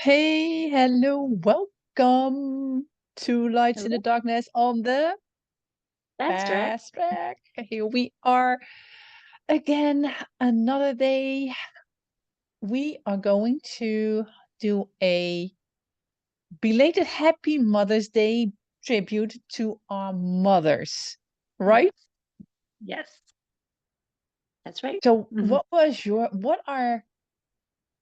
Hey, hello, welcome to Lights in the Hello. Darkness on the That's right. fast track. Here we are again, another day. We are going to do a belated Happy Mother's Day tribute to our mothers, Yes. right? Yes. That's right. So, Mhm. what are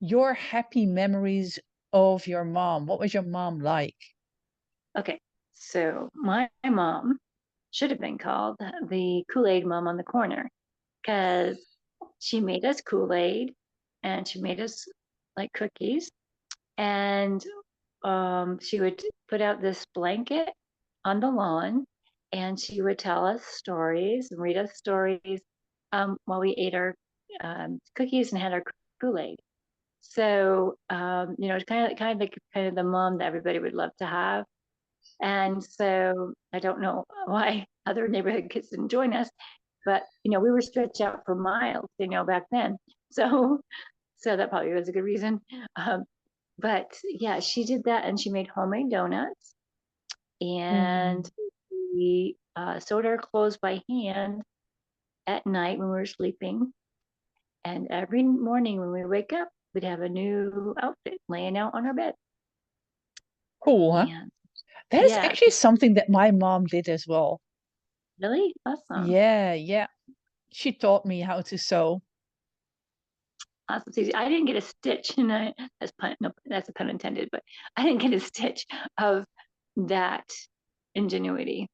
your happy memories of your mom? What was your mom like? Okay. So my mom should have been called the Kool-Aid mom on the corner because she made us Kool-Aid and she made us like cookies. And she would put out this blanket on the lawn and she would tell us stories and read us stories while we ate our cookies and had our Kool-Aid. So it's kind of the mom that everybody would love to have. And so I don't know why other neighborhood kids didn't join us, but we were stretched out for miles, back then. So so that probably was a good reason. Um, but yeah, she did that, and she made homemade donuts, and Mm. we sewed our clothes by hand at night when we were sleeping. And every morning when we wake up, we'd have a new outfit laying out on our bed. Cool, huh? And That is yeah, actually something that my mom did as well. really awesome. Yeah, yeah. She taught me how to sew. Awesome. See, I didn't get a stitch, and that's pun. No, that's a pun intended. But I didn't get a stitch of that ingenuity.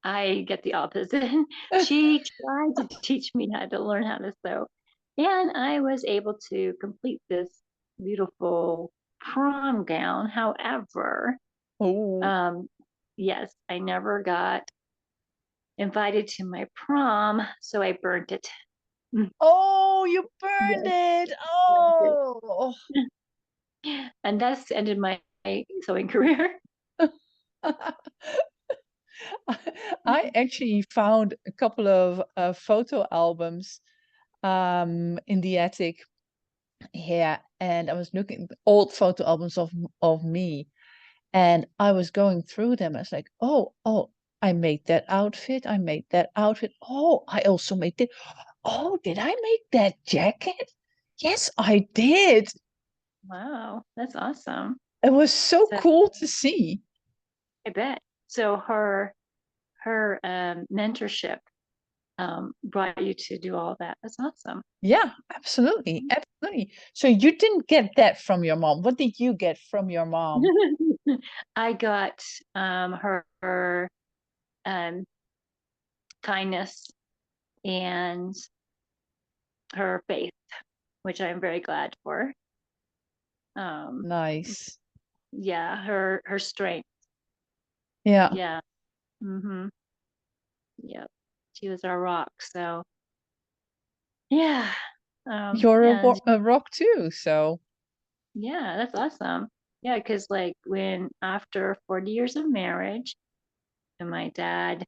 I get the opposite. She tried to teach me how to learn how to sew, and I was able to complete this beautiful prom gown. However, Oh, um, yes, I never got invited to my prom, so I burnt it. oh, you burned Yes, it. burnt Oh. it. And that's ended my sewing career. I actually found a couple of photo albums in the attic here, and I was looking at old photo albums of me, and I was going through them. I was like, oh, I made that outfit. I made that outfit. Oh, I also made it. Oh, did I make that jacket? Yes, I did. Wow, that's awesome. It was so So cool to see. I bet. So her mentorship brought you to do all that. That's awesome. Yeah, absolutely. Absolutely. So you didn't get that from your mom. What did you get from your mom? I got her um, kindness and her faith, which I'm very glad for. Um, Nice. yeah, her strength. Yeah. Yeah. Mm-hmm. Yep. She was our rock. So yeah. You're And a rock too, so. yeah, that's awesome. Yeah, because like when after 40 years of marriage, and my dad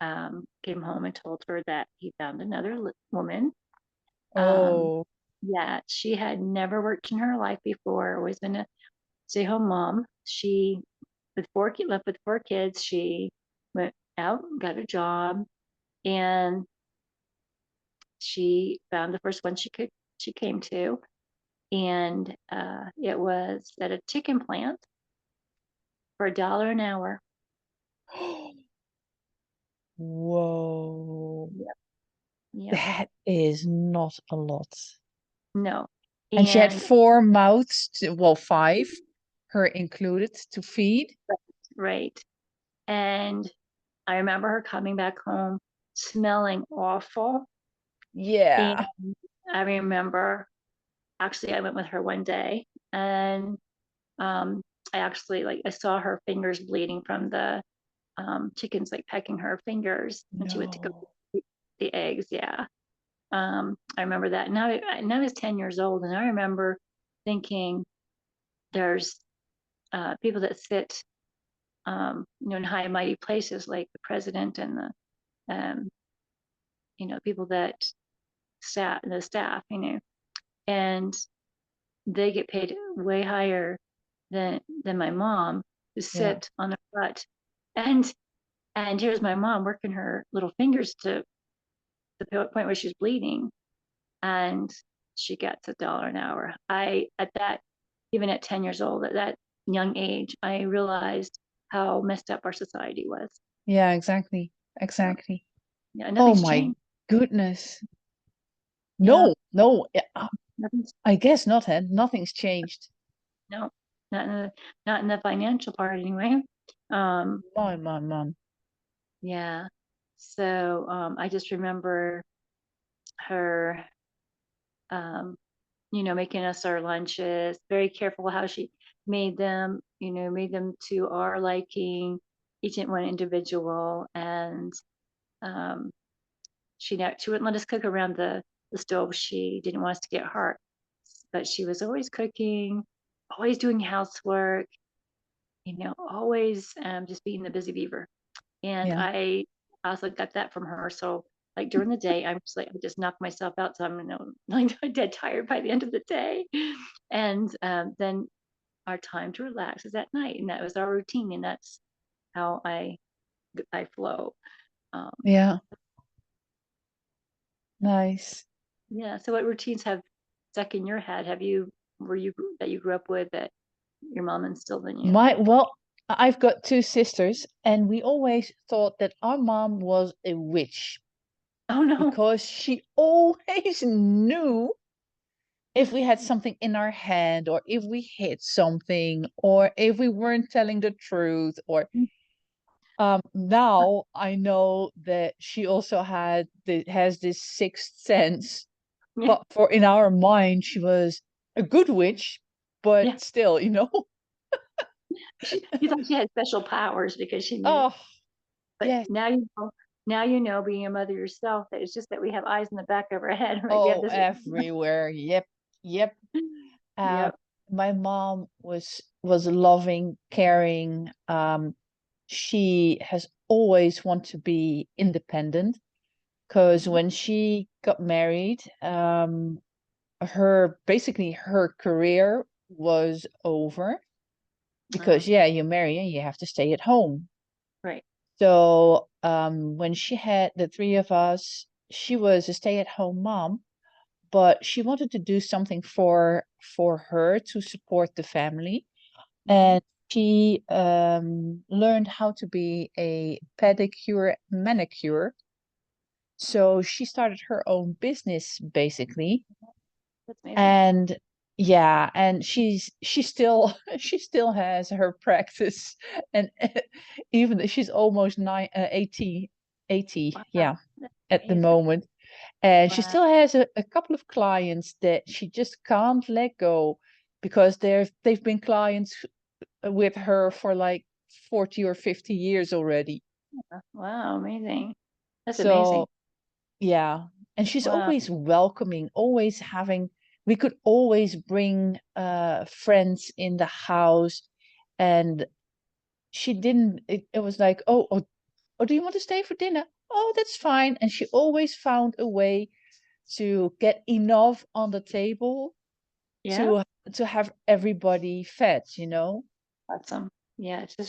came home and told her that he found another woman. Um, Oh, yeah, she had never worked in her life before, always been a stay-home mom. She with left with 4 kids. She went out, got a job, and she found the first one she came to, and it was at a chicken plant for $1 an hour. whoa. Yep, yep. That is not a lot. No, And she had and four mouths to, well, five, her included, to feed. right, and I remember her coming back home smelling awful, and Yeah. I remember actually I went with her one day, and um, I actually like I saw her fingers bleeding from the chickens like pecking her fingers when she went to go No. eat the eggs. Yeah. I remember that. Now I was 10 years old, and I remember thinking there's people that sit, in high and mighty places like the president and um, people that the staff, and they get paid way higher than my mom, to Yeah. sit on her butt. And here's my mom working her little fingers to the point where she's bleeding, and she gets $1 an hour. At that, even at 10 years old, at that young age, I realized how messed up our society was. Yeah, exactly. Yeah, Exactly. yeah, Oh nothing's my changed. goodness. Yeah, No, no, nothing's I guess not, huh? Nothing's changed. no, not in the financial part anyway. Um, My. yeah. So I just remember her, um, making us our lunches, very careful how she made them to our liking, each one individual. And um, she wouldn't let us cook around the stove. She didn't want us to get hurt, but she was always cooking, always doing housework, always just being the busy beaver. And Yeah. I also got that from her. So like during the day, I'm just like, I just knock myself out. So I'm, like dead tired by the end of the day. And then our time to relax is at night. And that was our routine. And that's how I flow. Um, Yeah. Nice. yeah. So what routines have stuck in your head? That you grew up with that your mom instilled in you? Well, I've got two sisters, and we always thought that our mom was a witch Oh no. because she always knew if we had something in our hand, or if we hid something, or if we weren't telling the truth, or now I know that she also has this sixth sense, Yeah. but for in our mind she was a good witch, but Yeah. still, You thought she had special powers because she knew. oh But yes. now being a mother yourself, that it's just that we have eyes in the back of our head, right? We have Oh, this. everywhere. Yep. Yep. Um, Yep. my mom was loving, caring. She has always wanted to be independent because Mhm. when she got married, her career was over Oh, because yeah, you marry and you have to stay at home. right. So when she had the three of us, she was a stay-at-home mom, but she wanted to do something for her to support the family. Hmm. And she learned how to be a pedicure manicure. So she started her own business basically. That's amazing. And yeah, and she still she still has her practice, and even though she's almost 80, Wow. yeah, That's at the amazing. moment. And she Wow. still has a couple of clients that she just can't let go because they've been clients with her for like 40 or 50 years already. Wow. Amazing. That's amazing. So yeah, and she's Wow. always welcoming, always having, we could always bring friends in the house, and she didn't, it was like, oh, do you want to stay for dinner? Oh, that's fine. And she always found a way to get enough on the table Yeah. to to have everybody fed. Awesome. Yeah. So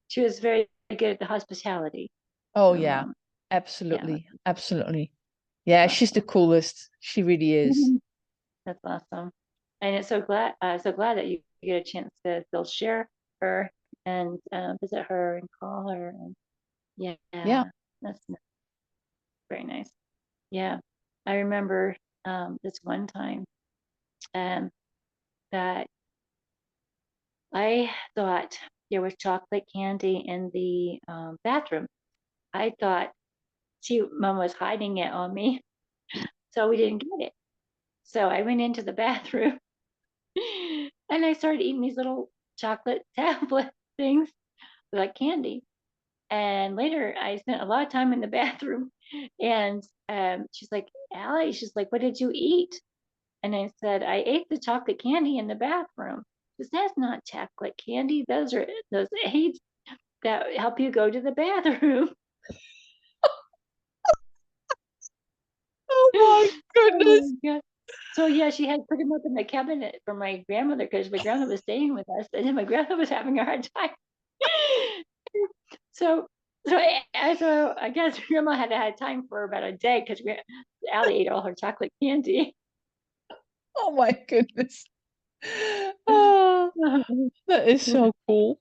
she was very good at the hospitality. Oh Your yeah, mom. Yeah. absolutely, absolutely. That's Yeah, she's the awesome. coolest. She really is. That's awesome. And it's so glad that you get a chance to still share her and visit her and call her. And Yeah. yeah, that's very nice. Yeah. I remember this one time um, that I thought there was chocolate candy in the bathroom. I thought mom was hiding it on me, so we didn't get it. So I went into the bathroom and I started eating these little chocolate tablet things like candy. And later I spent a lot of time in the bathroom, and she's like, Allie, she's like, what did you eat? And I said, I ate the chocolate candy in the bathroom. She says, that's not chocolate candy. Those are those aids that help you go to the bathroom. Oh my Oh goodness. my God. So yeah, she had put him up in the cabinet for my grandmother because my grandmother was staying with us, and then my grandmother was having a hard time. So so I guess grandma had time for about a day because Allie ate all her chocolate candy. Oh my goodness. Oh, that is so cool.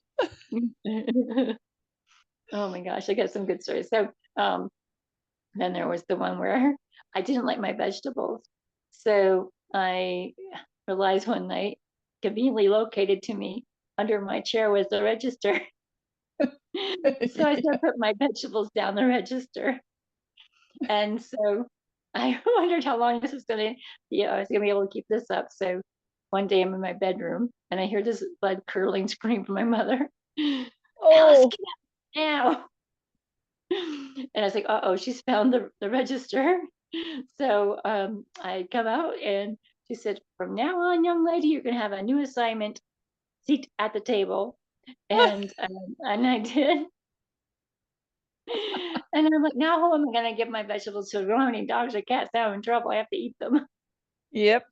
Oh my gosh, I got some good stories. So then there was the one where I didn't like my vegetables. So I realized one night, conveniently located to me under my chair was the register. So I started putting my vegetables down the register. And so I wondered how long this was going to be. I was going to be able to keep this up. So one day I'm in my bedroom and I hear this blood curdling scream from my mother. Alice, Oh, get out now. And I was like, oh, she's found the register. So I come out and she said, from now on, young lady, you're going to have a new assignment, seat at the table. And I did. And I'm like, now how am I going to get my vegetables to? I don't have any dogs or cats. Now I'm in trouble. I have to eat them. yep.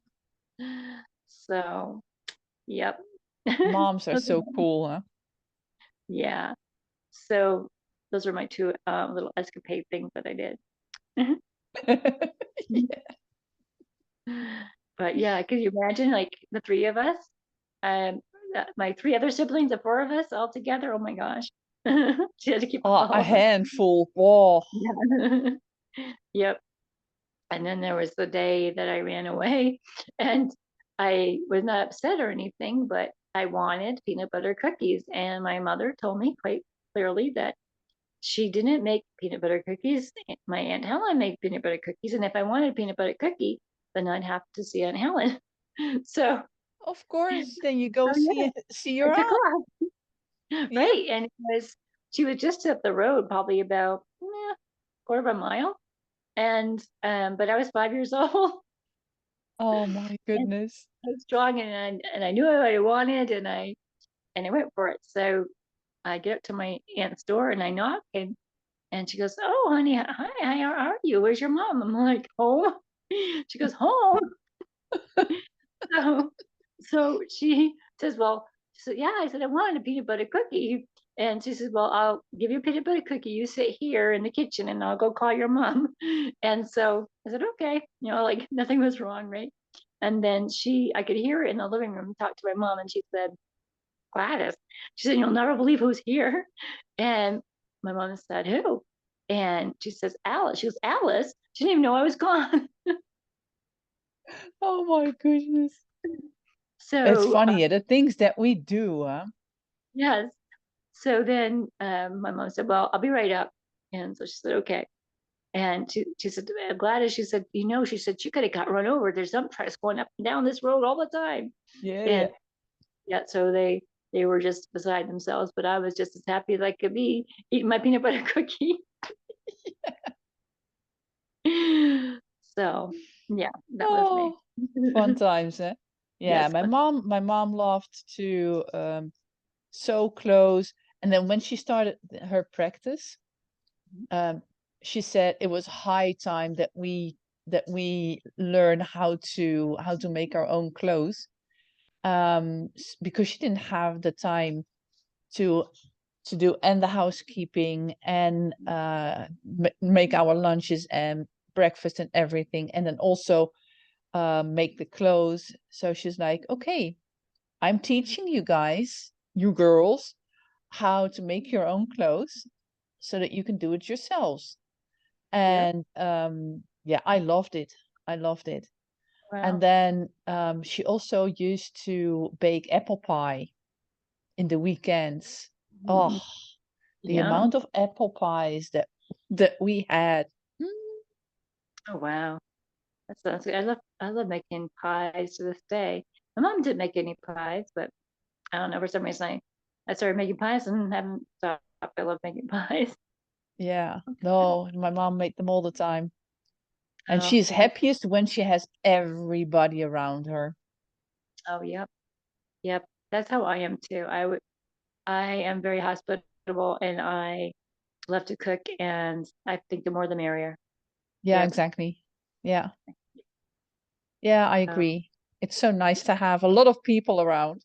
So, yep. Moms are so cool, huh? Yeah. So those are my two little escapade things that I did. But yeah, could you imagine like the three of us? Um, my three other siblings, the four of us all together. Oh my gosh. She had to keep Oh, all a of us. handful. Whoa. Yeah. Yep. And then there was the day that I ran away, and I was not upset or anything, but I wanted peanut butter cookies. And my mother told me quite clearly that she didn't make peanut butter cookies. My Aunt Helen made peanut butter cookies. And if I wanted a peanut butter cookie, then I'd have to see Aunt Helen. So, Of course. Then you go oh yeah, see I your took aunt. off. Yep. Right. And she was just up the road, probably about quarter of a mile. And, but I was 5 years old. Oh my And goodness. I was strong and I knew what I wanted and I went for it. So I get up to my aunt's door and I knock and she goes, "Oh, honey, hi, how are you? Where's your mom?" I'm like, "Home." She goes, "Home." So, so she says, "Well," she said, "Yeah." I said, "I wanted a peanut butter cookie." And she said, "Well, I'll give you a peanut butter cookie. You sit here in the kitchen and I'll go call your mom." And so I said, "Okay," like nothing was wrong, right? And then I could hear her in the living room talk to my mom, and she said, "Gladys," she said, "you'll never believe who's here." And my mom said, "Who?" And she says, "Alice." She goes, "Alice?" She didn't even know I was gone. Oh my goodness. It's So, funny, the things that we do, huh? yes. So then my mom said, "Well, I'll be right up." And so she said, "Okay." And she said, "Gladys," she said, she said, "she could have got run over. There's dump trucks going up and down this road all the time." Yeah, And yeah. yeah, so they were just beside themselves, but I was just as happy as I could be eating my peanut butter cookie. So yeah, that was me. Oh, fun times, eh? Yeah, Yes, my mom loved to sew clothes. And then when she started her practice, um, she said it was high time that we learn how to make our own clothes. Because she didn't have the time to do and the housekeeping and make our lunches and breakfast and everything, and then also make the clothes. So she's like, okay, I'm teaching you guys, you girls, how to make your own clothes so that you can do it yourselves. yep. And yeah, I loved it. I loved it. And Wow. then she also used to bake apple pie in the weekends. Oh, Mm, the yum. amount of apple pies that we had. Mm, Oh wow. That's good. I love making pies to this day. My mom didn't make any pies, but I don't know, for some reason I started making pies and haven't stopped. I love making pies. yeah, no, my mom made them all the time. And Oh, she's yeah. happiest when she has everybody around her. Oh, yep. Yep. That's how I am too. I am very hospitable and I love to cook and I think the more the merrier. Yeah, Yep. exactly. Yeah. Yeah, I Um, agree. It's so nice to have a lot of people around.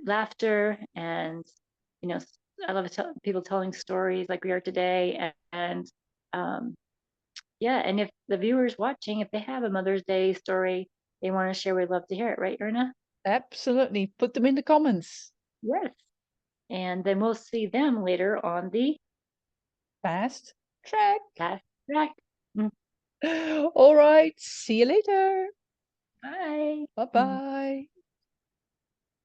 Laughter and, you know, I love people telling stories like we are today. And um, yeah, and if the viewers watching, if they have a Mother's Day story they want to share, we'd love to hear it, right, Erna? Absolutely. Put them in the comments. Yes. And then we'll see them later on the Fast track. fast track. Mm, All right. See you later. bye. Bye Mm. bye.